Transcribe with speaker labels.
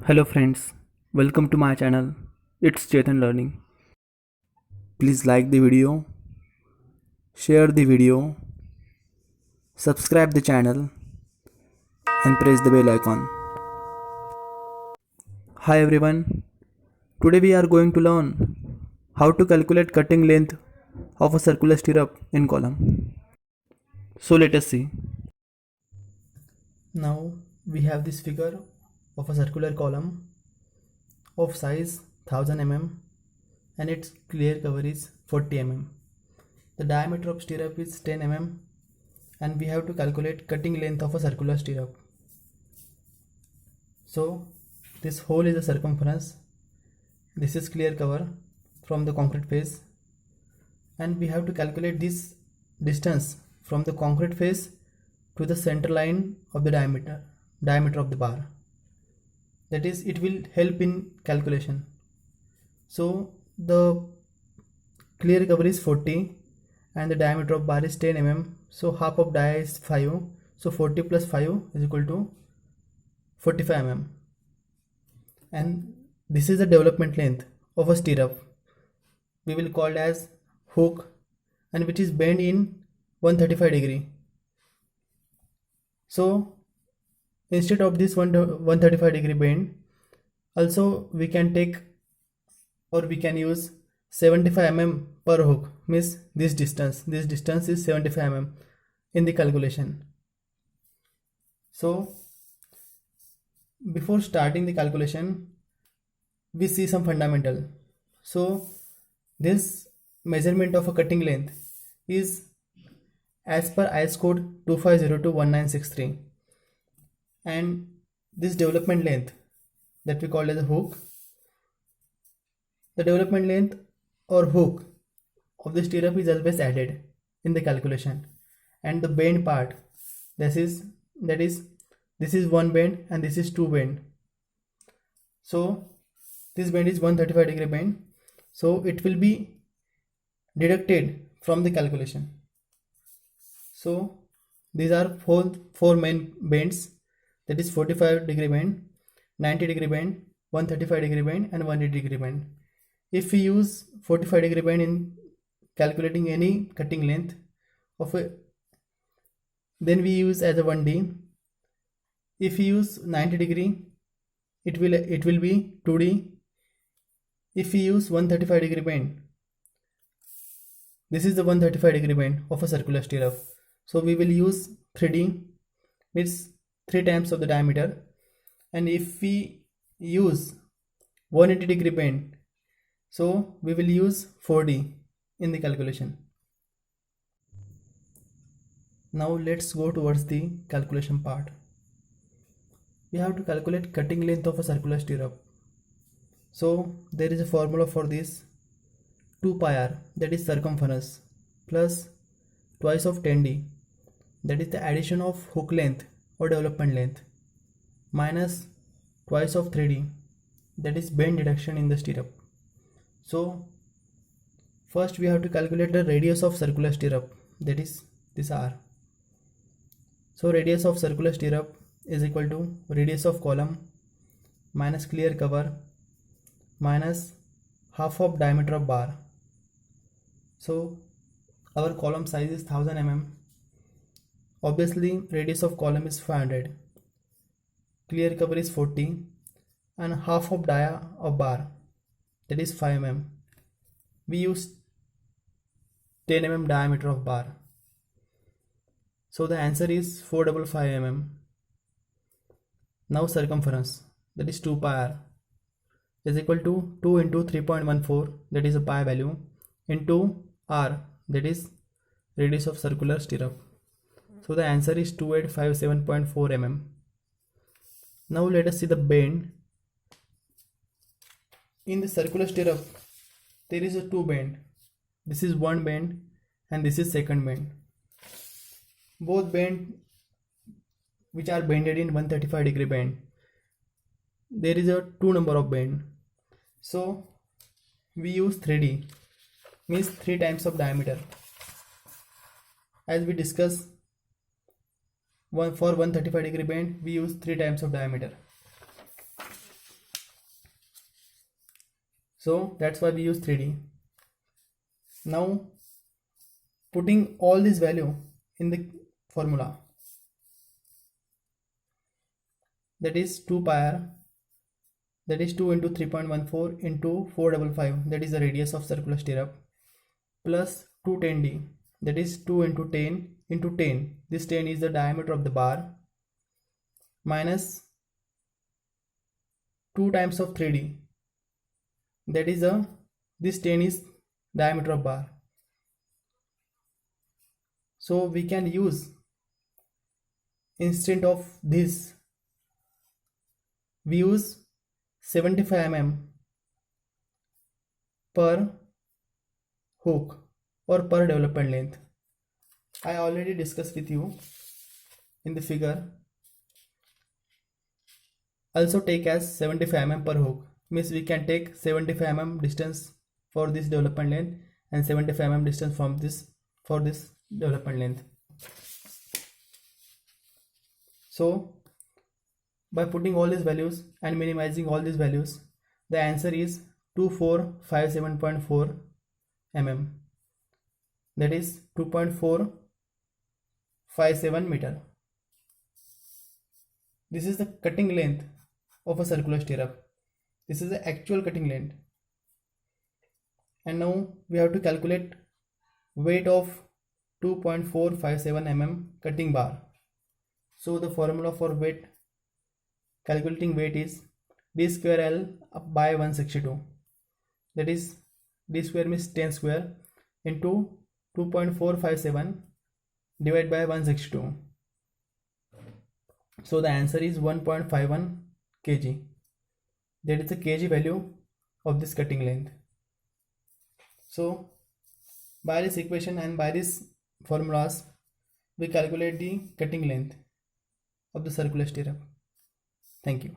Speaker 1: Hello friends, welcome to my channel. It's Chetan Learning. Please like the video, share the video, subscribe the channel and press the bell icon. Hi everyone, today we are going to learn how to calculate cutting length of a circular stirrup in column. So let us see. Now we have this figure of a circular column of size 1000 mm and its clear cover is 40 mm. The diameter of stirrup is 10 mm and we have to calculate cutting length of a circular stirrup. So this hole is the circumference, this is clear cover from the concrete face, and we have to calculate this distance from the concrete face to the center line of the diameter of the bar. That is, it will help in calculation. So the clear cover is 40 and the diameter of bar is 10 mm, so half of dia is 5, so 40 plus 5 is equal to 45 mm, and this is the development length of a stirrup. We will call it as hook, and which is bent in 135 degree. So instead of this 135 degree bend, also we can take or we can use 75 mm per hook, means this distance is 75 mm in the calculation. So before starting the calculation, we see some fundamental. So this measurement of a cutting length is as per IS code 25021963, and this development length that we call as a hook, the development length or hook of the stirrup is always added in the calculation, and the bend part, this is one bend and this is two bend. So this bend is 135 degree bend, so it will be deducted from the calculation. So these are four main bends, that is 45 degree bend, 90 degree bend, 135 degree bend and 180 degree bend. If we use 45 degree bend in calculating any cutting length of a, then we use as a 1D. If we use 90 degree, it will be 2D. If we use 135 degree bend, this is the 135 degree bend of a circular stirrup, so we will use 3D, means 3 times of the diameter. And if we use 180 degree bend, so we will use 4D in the calculation. Now let's go towards the calculation part. We have to calculate cutting length of a circular stirrup. So there is a formula for this: 2 pi r, that is circumference, plus twice of 10d, that is the addition of hook length or development length, minus twice of 3d, that is bend deduction in the stirrup. So first we have to calculate the radius of circular stirrup, that is this r. So radius of circular stirrup is equal to radius of column minus clear cover minus half of diameter of bar. So our column size is 1000 mm. Obviously radius of column is 500, clear cover is 40 and half of dia of bar, that is 5 mm. We use 10 mm diameter of bar, so the answer is 455 mm. Now circumference, that is 2 pi r, is equal to 2 into 3.14, that is a pi value, into r, that is radius of circular stirrup. So the answer is 2857.4 mm. Now let us see the bend. In the circular stirrup there is a two bend. This is one bend and this is second bend. Both bend which are bended in 135 degree bend, there is a two number of bend. So we use 3D, means 3 times of diameter. As we discussed, for 135 degree bend we use 3 times of diameter. So that's why we use 3D. Now putting all this value in the formula, that is 2 pi r, that is 2 into 3.14 into 455, that is the radius of circular stirrup, plus 210d, that is 2 into 10 into 10, this 10 is the diameter of the bar, minus 2 times of 3d, that is this 10 is diameter of bar. So we can use, instead of this, we use 75 mm per hook or per development length. I already discussed with you in the figure. Also take as 75 mm per hook, means we can take 75 mm distance for this development length and 75 mm distance from this for this development length. So by putting all these values and minimizing all these values, the answer is 2457.4 mm, that is 2.457 meter. This is the cutting length of a circular stirrup. This is the actual cutting length. And now we have to calculate weight of 2.457 mm cutting bar. So the formula for weight, calculating weight, is d square L by 162, that is d square means 10 square into 2.457 divided by 162. So the answer is 1.51 kg. That is the kg value of this cutting length. So by this equation and by these formulas, we calculate the cutting length of the circular stirrup. Thank you.